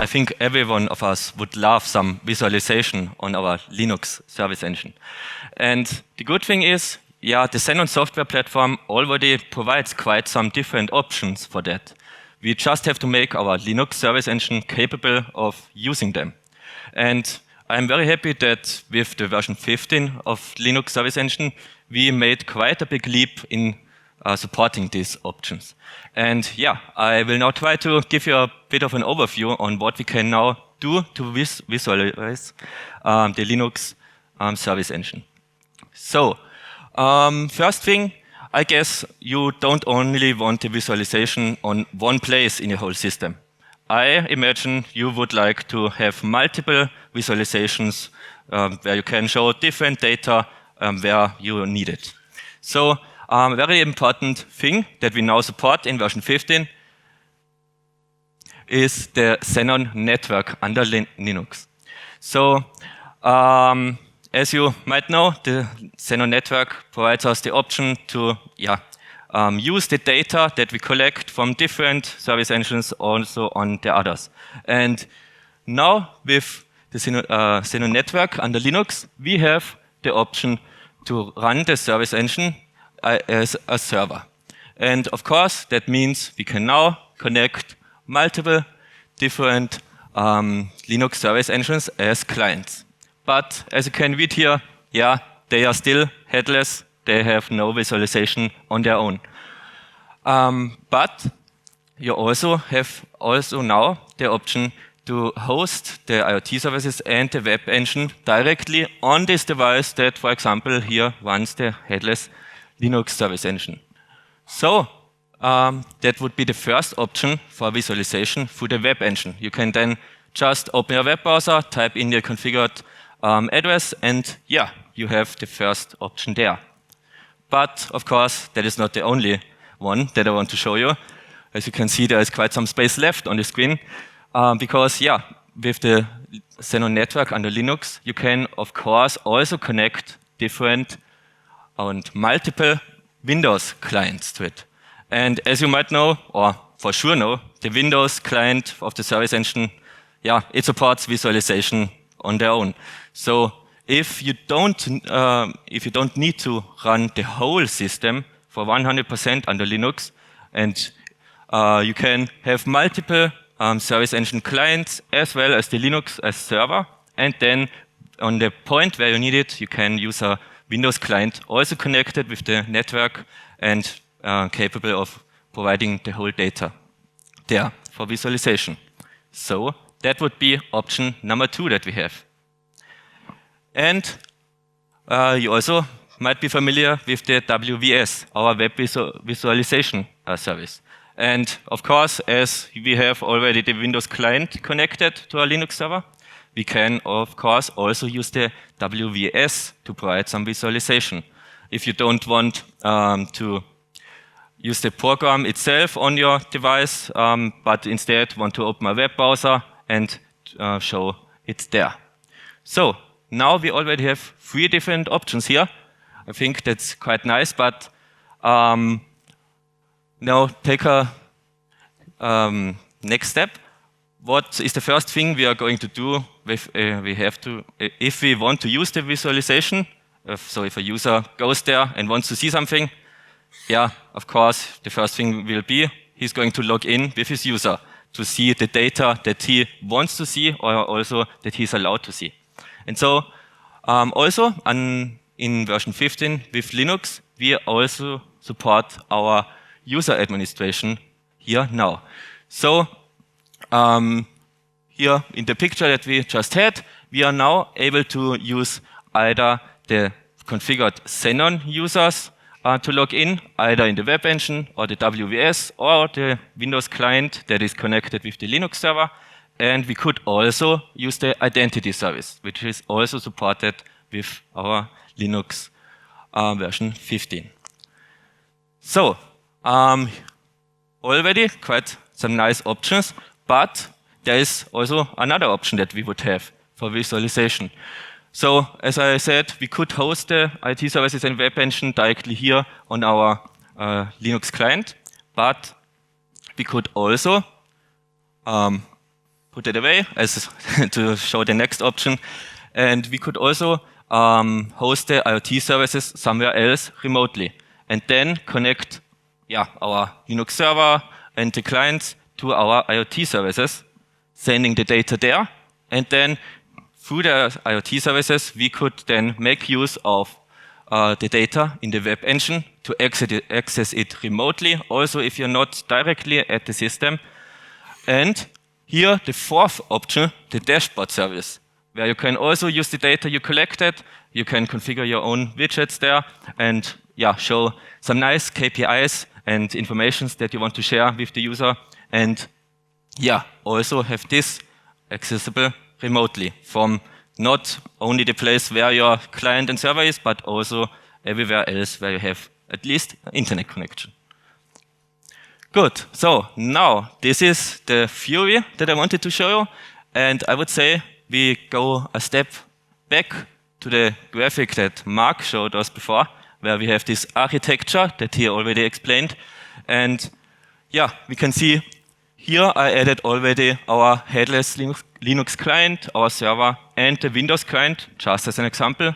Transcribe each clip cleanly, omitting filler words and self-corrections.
I think every one of us would love some visualization on our Linux service engine. And the good thing is, yeah, the Xenon software platform already provides quite some different options for that. We just have to make our Linux service engine capable of using them. And I'm very happy that with the version 15 of Linux service engine, we made quite a big leap in supporting these options. And yeah, I will now try to give you a bit of an overview on what we can now do to visualize the Linux service engine. So, first thing, I guess you don't only want the visualization on one place in your whole system. I imagine you would like to have multiple visualizations where you can show different data where you need it. So, very important thing that we now support in version 15 is the Xenon network under Linux. So, as you might know, the Xenon network provides us the option to use the data that we collect from different service engines also on the others. And now with the Xenon network under Linux, we have the option to run the service engine as a server. And of course, that means we can now connect multiple different Linux service engines as clients. But as you can read here, yeah, they are still headless. They have no visualization on their own. But you also have now the option to host the IoT services and the web engine directly on this device that, for example, here runs the headless Linux service engine. So that would be the first option for visualization through the web engine. You can then just open your web browser, type in your configured address, and yeah, you have the first option there. But of course, that is not the only one that I want to show you. As you can see, there is quite some space left on the screen because yeah, with the Xenon network under Linux, you can of course also connect different and multiple Windows clients to it. And as you might know, or for sure know, the Windows client of the service engine, yeah, it supports visualization on their own. So if you don't need to run the whole system for 100% under Linux, and you can have multiple service engine clients as well as the Linux as server, and then on the point where you need it, you can use a Windows client also connected with the network and capable of providing the whole data there for visualization. So that would be option number 2 that we have. And you also might be familiar with the WVS, our web visualization service. And of course, as we have already the Windows client connected to our Linux server, we can of course also use the WVS to provide some visualization. If you don't want to use the program itself on your device, but instead want to open a web browser and show it there. So now we already have 3 different options here. I think that's quite nice, but now take a next step. What is the first thing we are going to do if we want to use the visualization? So if a user goes there and wants to see something, yeah, of course, the first thing will be he's going to log in with his user to see the data that he wants to see or also that he's allowed to see. And so also in version 15 with Linux, we also support our user administration here now. So here in the picture that we just had, we are now able to use either the configured Xenon users to log in, either in the web engine or the WVS or the Windows client that is connected with the Linux server. And we could also use the identity service, which is also supported with our Linux version 15. So, already quite some nice options, but there is also another option that we would have for visualization. So, as I said, we could host the IT services and web engine directly here on our Linux client, but we could also put it away as to show the next option. And we could also host the IoT services somewhere else remotely, and then connect our Linux server and the clients to our IoT services, sending the data there, and then through the IoT services, we could then make use of the data in the web engine to access it remotely, also if you're not directly at the system. And here, the fourth option, the dashboard service, where you can also use the data you collected, you can configure your own widgets there, and show some nice KPIs and informations that you want to share with the user, and also have this accessible remotely from not only the place where your client and server is, but also everywhere else where you have at least an internet connection. Good, so now this is the theory that I wanted to show you, and I would say we go a step back to the graphic that Mark showed us before, where we have this architecture that he already explained. And we can see here I added already our headless Linux client, our server, and the Windows client, just as an example.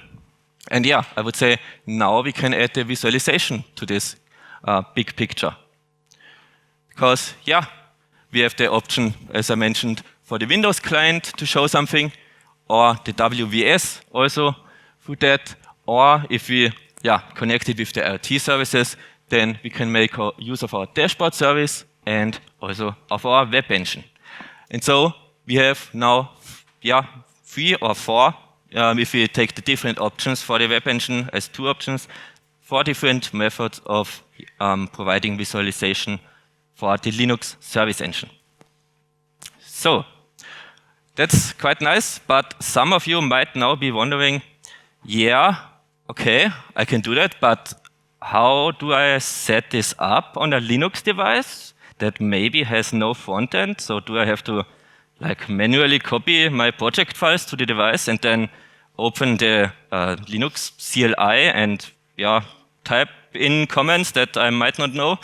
And I would say now we can add the visualization to this big picture. Because we have the option, as I mentioned, for the Windows client to show something, or the WVS also through that, or if we connect it with the IoT services, then we can make use of our dashboard service and also of our web engine. And so we have now 3 or 4, if we take the different options for the web engine as 2 options, 4 different methods of providing visualization for the Linux service engine. So that's quite nice, but some of you might now be wondering, okay, I can do that, but how do I set this up on a Linux device that maybe has no front end? So do I have to manually copy my project files to the device and then open the Linux CLI and type in comments that I might not know?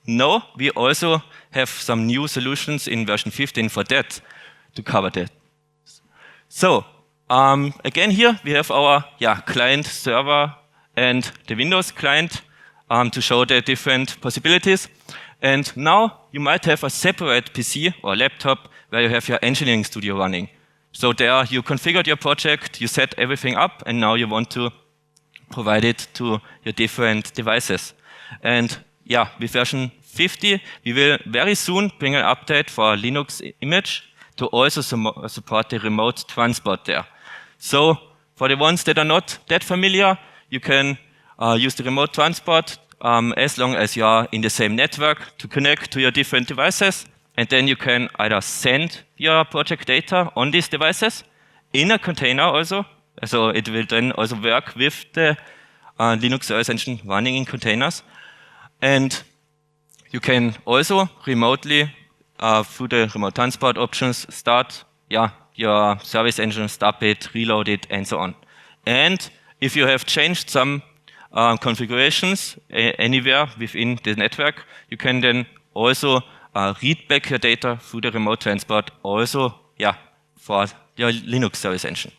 No, we also have some new solutions in version 15 for that to cover that. So again here we have our client server and the Windows client to show the different possibilities. And now you might have a separate PC or laptop where you have your engineering studio running. So there you configured your project, you set everything up, and now you want to provide it to your different devices. And with version 50, we will very soon bring an update for Linux image to also support the remote transport there. So for the ones that are not that familiar, you can use the remote transport as long as you are in the same network to connect to your different devices. And then you can either send your project data on these devices in a container also. So it will then also work with the Linux service engine running in containers. And you can also remotely, through the remote transport options, start your service engine, stop it, reload it, and so on. And if you have changed some configurations anywhere within the network, you can then also read back your data through the remote transport also for your Linux service engine.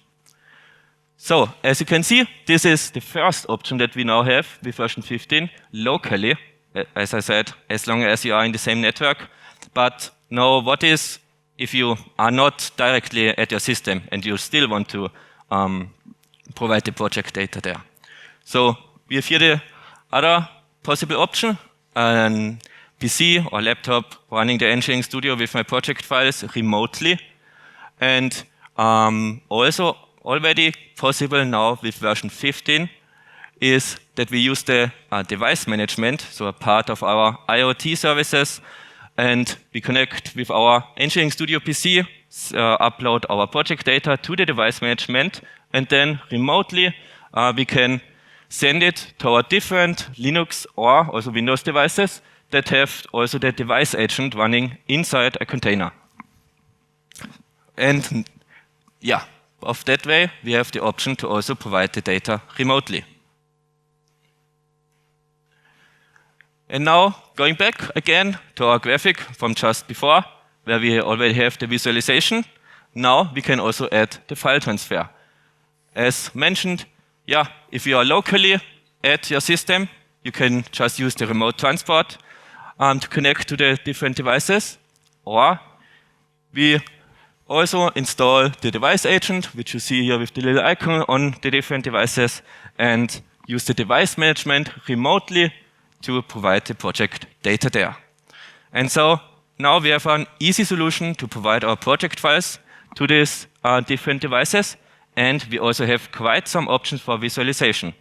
So as you can see, this is the first option that we now have with version 15 locally, as I said, as long as you are in the same network. But now what is if you are not directly at your system and you still want to provide the project data there? So we have here the other possible option, an PC or laptop running the engineering studio with my project files remotely. And also already possible now with version 15 is that we use the device management, so a part of our IoT services, and we connect with our engineering studio PC, upload our project data to the device management, and then remotely we can send it to our different Linux or also Windows devices that have also the device agent running inside a container. And of that way, we have the option to also provide the data remotely. And now, going back again to our graphic from just before, where we already have the visualization. Now we can also add the file transfer. As mentioned, yeah, if you are locally at your system, you can just use the remote transport to connect to the different devices. Or we also install the device agent, which you see here with the little icon on the different devices, and use the device management remotely to provide the project data there. And so now we have an easy solution to provide our project files to these different devices, and we also have quite some options for visualization.